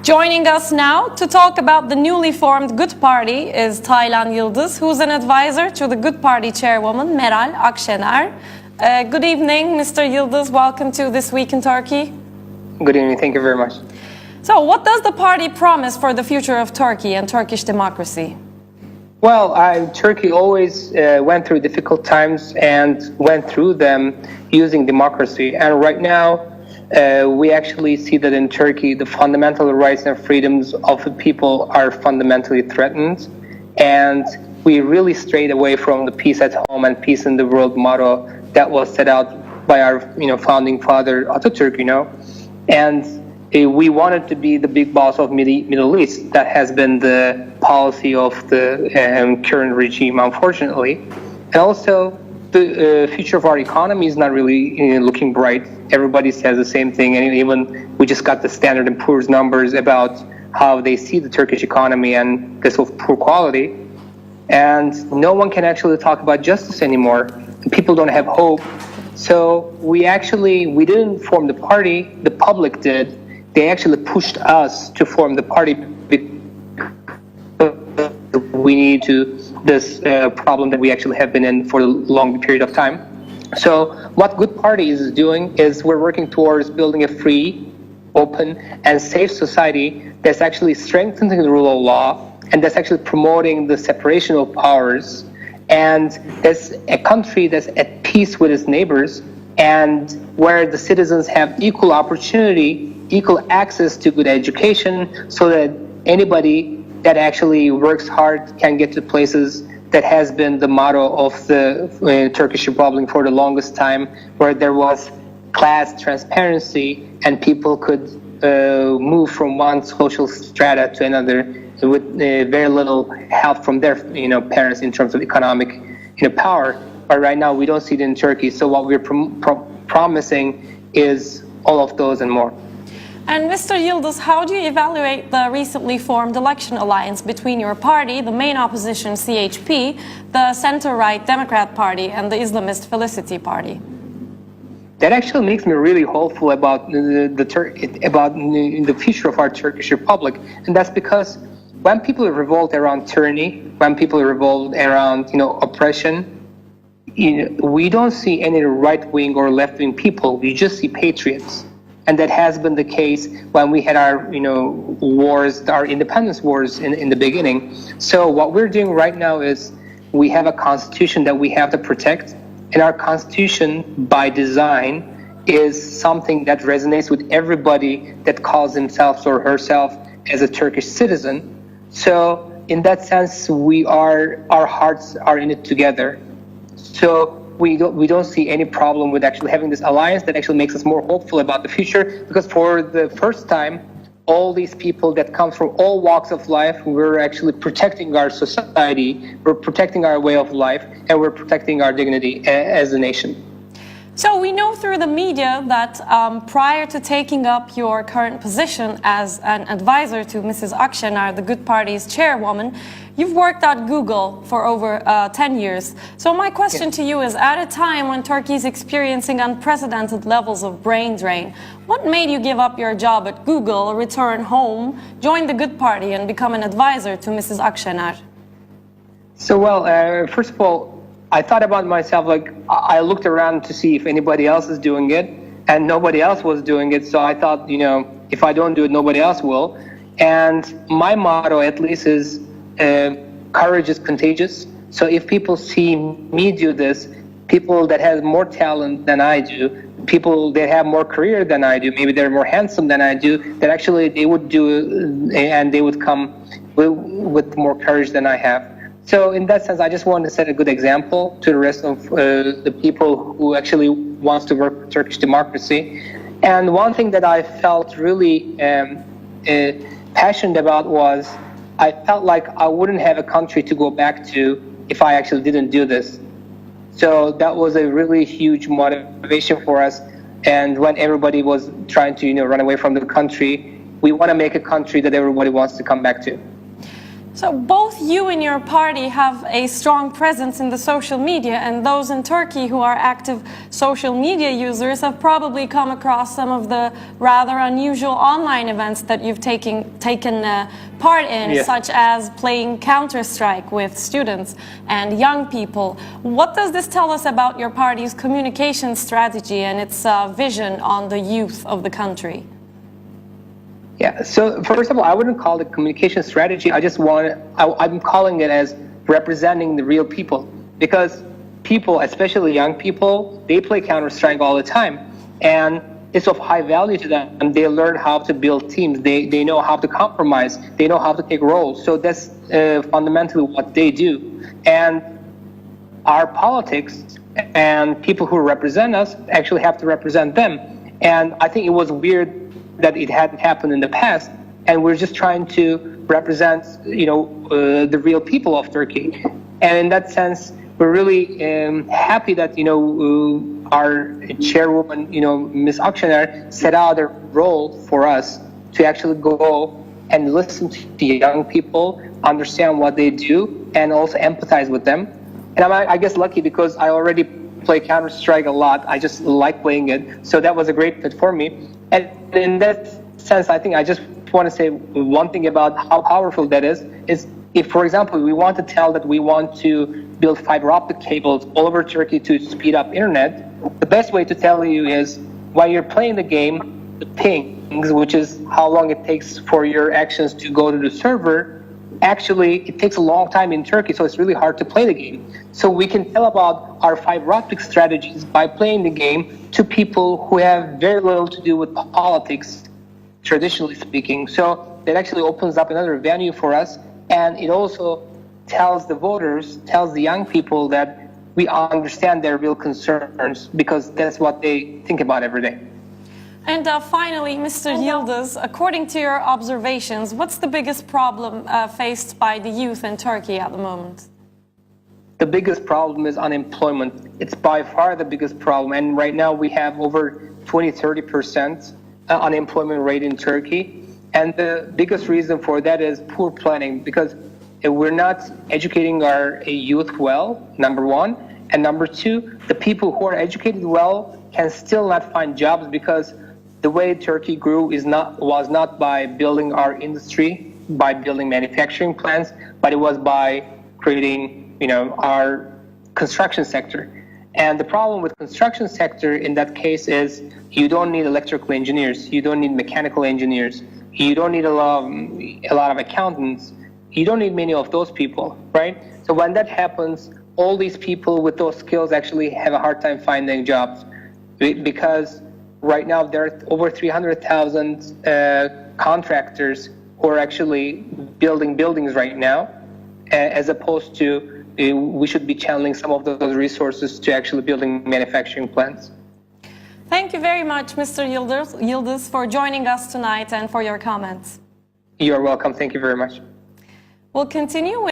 Joining us now to talk about the newly formed Good Party is Taylan Yıldız, who's an advisor to the Good Party chairwoman Meral Akşener. Good evening, Mr. Yıldız. Welcome to This Week in Turkey. Good evening. Thank you very much. So, what does the party promise for the future of Turkey and Turkish democracy? Well, Turkey always went through difficult times and went through them using democracy. And right now, we actually see that in Turkey, the fundamental rights and freedoms of the people are fundamentally threatened. And we really strayed away from the peace at home and peace in the world motto that was set out by our, founding father Atatürk, And we wanted to be the big boss of Middle East. That has been the policy of the current regime, unfortunately. And also, the future of our economy is not really looking bright. Everybody says the same thing, and even we just got the Standard & Poor's numbers about how they see the Turkish economy and this of poor quality. And no one can actually talk about justice anymore. People don't have hope. So we didn't form the party, the public did. They actually pushed us to form the party because we need to this problem that we actually have been in for a long period of time. So what Good Party is doing is we're working towards building a free, open, and safe society that's actually strengthening the rule of law and that's actually promoting the separation of powers. And that's a country that's at peace with its neighbors and where the citizens have equal opportunity, equal access to good education so that anybody that actually works hard can get to places. That has been the motto of the Turkish Republic for the longest time, where there was class transparency and people could move from one social strata to another with very little help from their parents in terms of economic power. But right now we don't see it in Turkey. So what we're promising is all of those and more. And Mr. Yıldız, how do you evaluate the recently formed election alliance between your party, the main opposition CHP, the center-right Democrat Party, and the Islamist Felicity Party? That actually makes me really hopeful about the future of our Turkish Republic, and that's because when people revolt around tyranny, when people revolt around oppression, we don't see any right-wing or left-wing people. We just see patriots. And that has been the case when we had our, wars, our independence wars in the beginning. So what we're doing right now is we have a constitution that we have to protect. And our constitution, by design, is something that resonates with everybody that calls himself or herself as a Turkish citizen. So in that sense, our hearts are in it together. So we don't see any problem with actually having this alliance that actually makes us more hopeful about the future, because for the first time, all these people that come from all walks of life, we're actually protecting our society, we're protecting our way of life, and we're protecting our dignity as a nation. So we know through the media that prior to taking up your current position as an advisor to Mrs. Akşener, the Good Party's chairwoman, you've worked at Google for over 10 years. So my question to you is, at a time when Turkey is experiencing unprecedented levels of brain drain, what made you give up your job at Google, return home, join the Good Party, and become an advisor to Mrs. Akşener? So, first of all, I thought about myself, I looked around to see if anybody else is doing it, and nobody else was doing it. So I thought, if I don't do it, nobody else will. And my motto, at least, is courage is contagious. So if people see me do this, people that have more talent than I do, people that have more career than I do, maybe they're more handsome than I do, that actually they would do it and they would come with more courage than I have. So in that sense, I just wanted to set a good example to the rest of the people who actually wants to work for Turkish democracy. And one thing that I felt really passionate about was I felt like I wouldn't have a country to go back to if I actually didn't do this. So that was a really huge motivation for us. And when everybody was trying to run away from the country, we want to make a country that everybody wants to come back to. So both you and your party have a strong presence in the social media, and those in Turkey who are active social media users have probably come across some of the rather unusual online events that you've taken part in, Yeah. such as playing Counter-Strike with students and young people. What does this tell us about your party's communication strategy and its vision on the youth of the country? Yeah, so first of all, I wouldn't call it communication strategy. I'm calling it as representing the real people, because people, especially young people, they play Counter-Strike all the time, and it's of high value to them, and they learn how to build teams. They know how to compromise. They know how to take roles. So that's fundamentally what they do. And our politics and people who represent us actually have to represent them. And I think it was weird that it hadn't happened in the past, and we're just trying to represent, the real people of Turkey. And in that sense, we're really happy that our chairwoman, Ms. Akşener, set out a role for us to actually go and listen to the young people, understand what they do, and also empathize with them. And I'm, I guess, lucky because I already play Counter-Strike a lot. I just like playing it, so that was a great fit for me. And in that sense, I think I just want to say one thing about how powerful that is if, for example, we want to tell that we want to build fiber optic cables all over Turkey to speed up internet, the best way to tell you is while you're playing the game, the pings, which is how long it takes for your actions to go to the server, actually, it takes a long time in Turkey, so it's really hard to play the game. So we can tell about our fiber optic strategies by playing the game to people who have very little to do with politics, traditionally speaking. So that actually opens up another venue for us, and it also tells the voters, tells the young people that we understand their real concerns, because that's what they think about every day. And finally, Mr. Yildiz, according to your observations, what's the biggest problem faced by the youth in Turkey at the moment? The biggest problem is unemployment. It's by far the biggest problem. And right now we have over 20-30% unemployment rate in Turkey. And the biggest reason for that is poor planning, because we're not educating our youth well, number one. And number two, the people who are educated well can still not find jobs, because the way Turkey grew was not by building our industry, by building manufacturing plants, but it was by creating, our construction sector. And the problem with construction sector in that case is you don't need electrical engineers, you don't need mechanical engineers, you don't need a lot of accountants, you don't need many of those people, right? So when that happens, all these people with those skills actually have a hard time finding jobs, because right now there are over 300,000 contractors who are actually building buildings right now, as opposed to we should be channeling some of those resources to actually building manufacturing plants. Thank you very much, Mr. Yildiz, for joining us tonight and for your comments. You're welcome. Thank you very much. We'll continue with